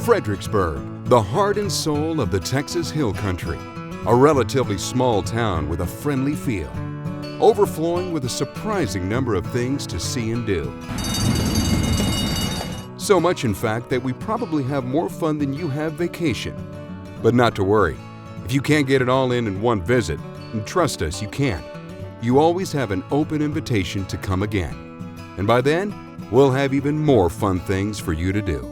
Fredericksburg, the heart and soul of the Texas Hill Country, a relatively small town with a friendly feel, overflowing with a surprising number of things to see and do. So much, in fact, that we probably have more fun than you have vacation. But not to worry, if you can't get it all in one visit, and trust us, you can't, you always have an open invitation to come again. And by then, we'll have even more fun things for you to do.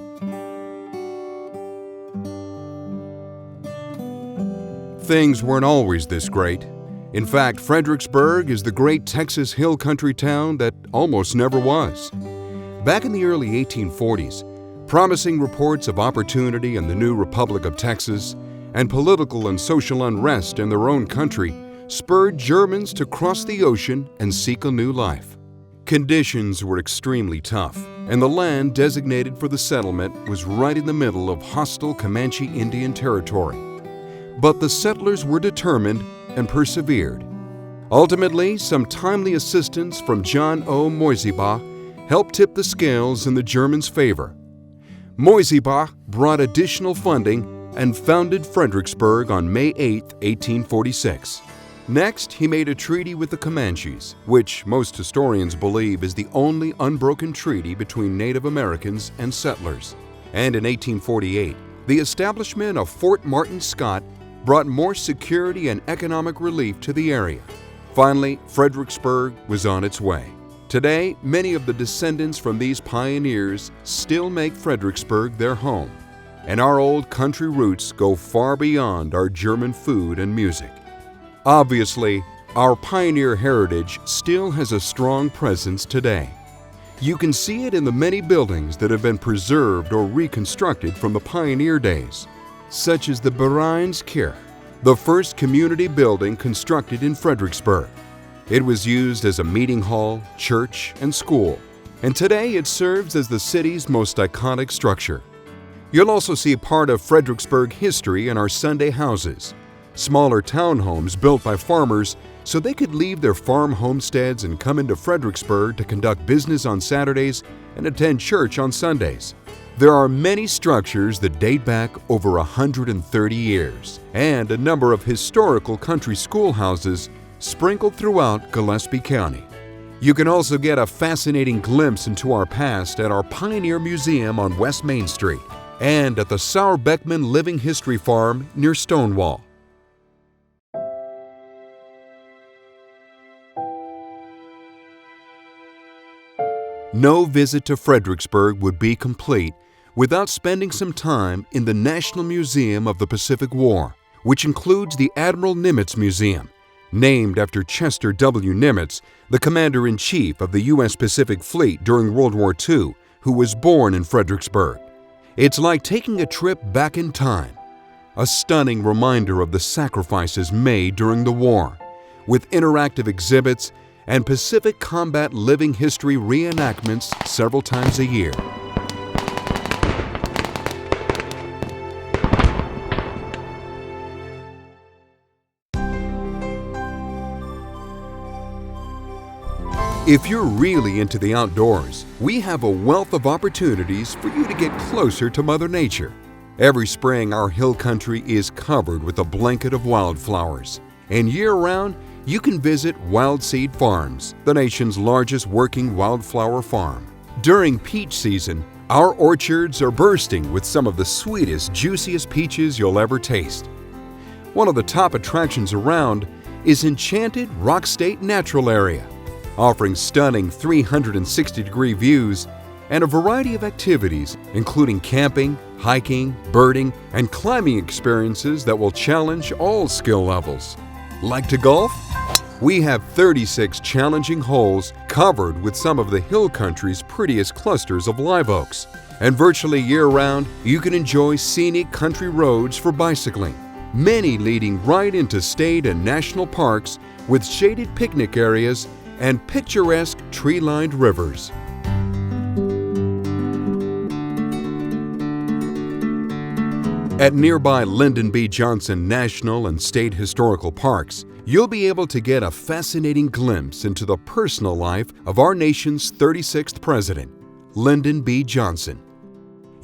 Things weren't always this great. In fact, Fredericksburg is the great Texas Hill Country town that almost never was. Back in the early 1840s, promising reports of opportunity in the new Republic of Texas and political and social unrest in their own country spurred Germans to cross the ocean and seek a new life. Conditions were extremely tough, and the land designated for the settlement was right in the middle of hostile Comanche Indian territory. But the settlers were determined and persevered. Ultimately, some timely assistance from John O. Moisebach helped tip the scales in the Germans' favor. Moisebach brought additional funding and founded Fredericksburg on May 8, 1846. Next, he made a treaty with the Comanches, which most historians believe is the only unbroken treaty between Native Americans and settlers. And in 1848, the establishment of Fort Martin Scott brought more security and economic relief to the area. Finally, Fredericksburg was on its way. Today, many of the descendants from these pioneers still make Fredericksburg their home, and our old country roots go far beyond our German food and music. Obviously, our pioneer heritage still has a strong presence today. You can see it in the many buildings that have been preserved or reconstructed from the pioneer days, such as the Bareinskirche, the first community building constructed in Fredericksburg. It was used as a meeting hall, church, and school, and today it serves as the city's most iconic structure. You'll also see part of Fredericksburg history in our Sunday houses, smaller townhomes built by farmers so they could leave their farm homesteads and come into Fredericksburg to conduct business on Saturdays and attend church on Sundays. There are many structures that date back over 130 years and a number of historical country schoolhouses sprinkled throughout Gillespie County. You can also get a fascinating glimpse into our past at our Pioneer Museum on West Main Street and at the Sauer Beckman Living History Farm near Stonewall. No visit to Fredericksburg would be complete without spending some time in the National Museum of the Pacific War, which includes the Admiral Nimitz Museum, named after Chester W. Nimitz, the Commander-in-Chief of the U.S. Pacific Fleet during World War II, who was born in Fredericksburg. It's like taking a trip back in time, a stunning reminder of the sacrifices made during the war, with interactive exhibits and Pacific combat living history reenactments several times a year. If you're really into the outdoors, we have a wealth of opportunities for you to get closer to Mother Nature. Every spring, our hill country is covered with a blanket of wildflowers, and year-round, you can visit Wild Seed Farms, the nation's largest working wildflower farm. During peach season, our orchards are bursting with some of the sweetest, juiciest peaches you'll ever taste. One of the top attractions around is Enchanted Rock State Natural Area, offering stunning 360-degree views and a variety of activities, including camping, hiking, birding, and climbing experiences that will challenge all skill levels. Like to golf? We have 36 challenging holes covered with some of the hill country's prettiest clusters of live oaks. And virtually year-round, you can enjoy scenic country roads for bicycling, many leading right into state and national parks with shaded picnic areas and picturesque tree-lined rivers. At nearby Lyndon B. Johnson National and State Historical Parks, you'll be able to get a fascinating glimpse into the personal life of our nation's 36th president, Lyndon B. Johnson.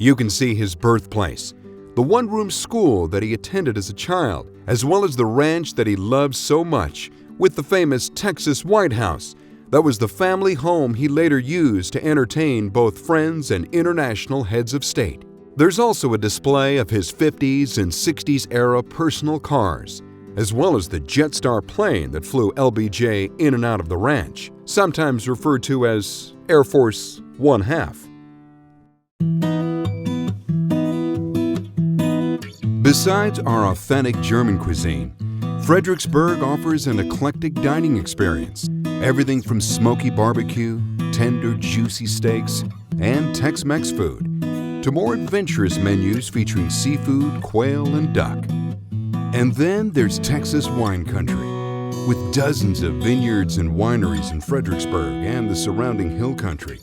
You can see his birthplace, the one-room school that he attended as a child, as well as the ranch that he loved so much, with the famous Texas White House. That was the family home he later used to entertain both friends and international heads of state. There's also a display of his 50s and 60s era personal cars, as well as the Jetstar plane that flew LBJ in and out of the ranch, sometimes referred to as Air Force 1/2. Besides our authentic German cuisine, Fredericksburg offers an eclectic dining experience. Everything from smoky barbecue, tender, juicy steaks, and Tex-Mex food, to more adventurous menus featuring seafood, quail, and duck. And then there's Texas wine country, with dozens of vineyards and wineries in Fredericksburg and the surrounding hill country.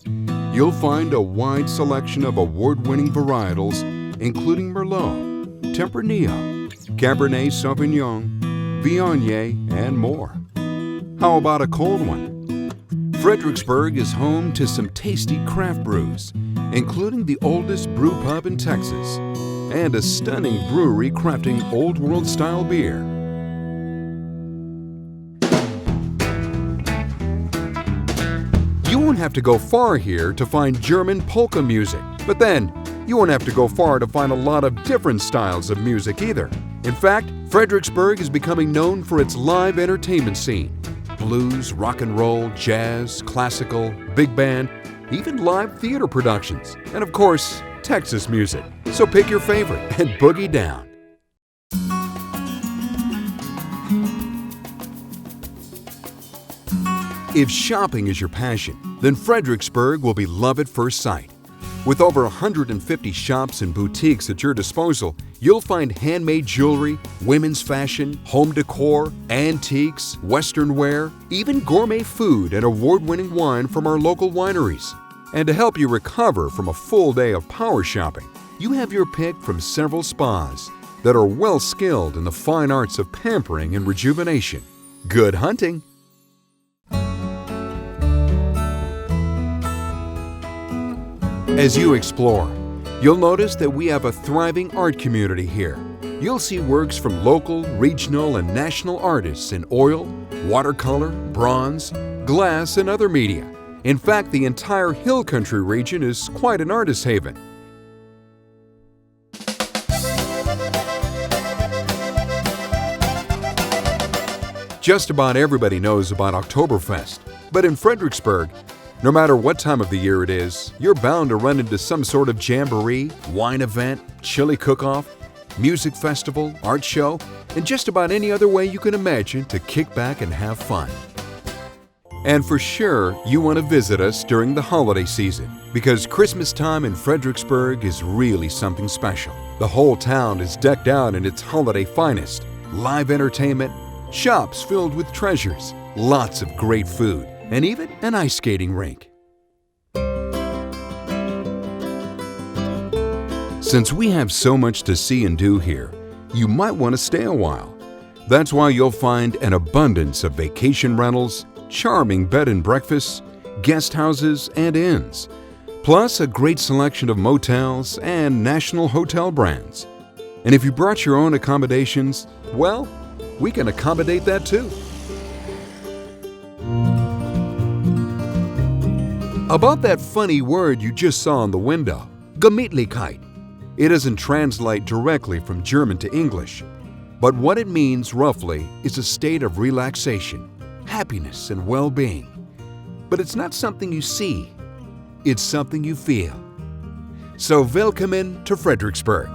You'll find a wide selection of award-winning varietals, including Merlot, Tempranillo, Cabernet Sauvignon, Viognier, and more. How about a cold one? Fredericksburg is home to some tasty craft brews, including the oldest brew pub in Texas, and a stunning brewery crafting old world-style beer. You won't have to go far here to find German polka music, but then you won't have to go far to find a lot of different styles of music either. In fact, Fredericksburg is becoming known for its live entertainment scene. Blues, rock and roll, jazz, classical, big band, even live theater productions, and of course, Texas music. So pick your favorite and boogie down. If shopping is your passion, then Fredericksburg will be love at first sight. With over 150 shops and boutiques at your disposal, you'll find handmade jewelry, women's fashion, home decor, antiques, western wear, even gourmet food and award-winning wine from our local wineries. And to help you recover from a full day of power shopping, you have your pick from several spas that are well skilled in the fine arts of pampering and rejuvenation. Good hunting! As you explore, you'll notice that we have a thriving art community here. You'll see works from local, regional, and national artists in oil, watercolor, bronze, glass, and other media. In fact, the entire Hill Country region is quite an artist haven. Just about everybody knows about Oktoberfest, but in Fredericksburg, no matter what time of the year it is, you're bound to run into some sort of jamboree, wine event, chili cook-off, music festival, art show, and just about any other way you can imagine to kick back and have fun. And for sure, you want to visit us during the holiday season, because Christmas time in Fredericksburg is really something special. The whole town is decked out in its holiday finest. Live entertainment, shops filled with treasures, lots of great food, and even an ice skating rink. Since we have so much to see and do here, you might want to stay a while. That's why you'll find an abundance of vacation rentals, charming bed and breakfasts, guest houses, and inns, plus a great selection of motels and national hotel brands. And if you brought your own accommodations, well, we can accommodate that too. About that funny word you just saw on the window, Gemütlichkeit. It doesn't translate directly from German to English, but what it means roughly is a state of relaxation, happiness, and well-being. But it's not something you see, it's something you feel. So willkommen to Fredericksburg.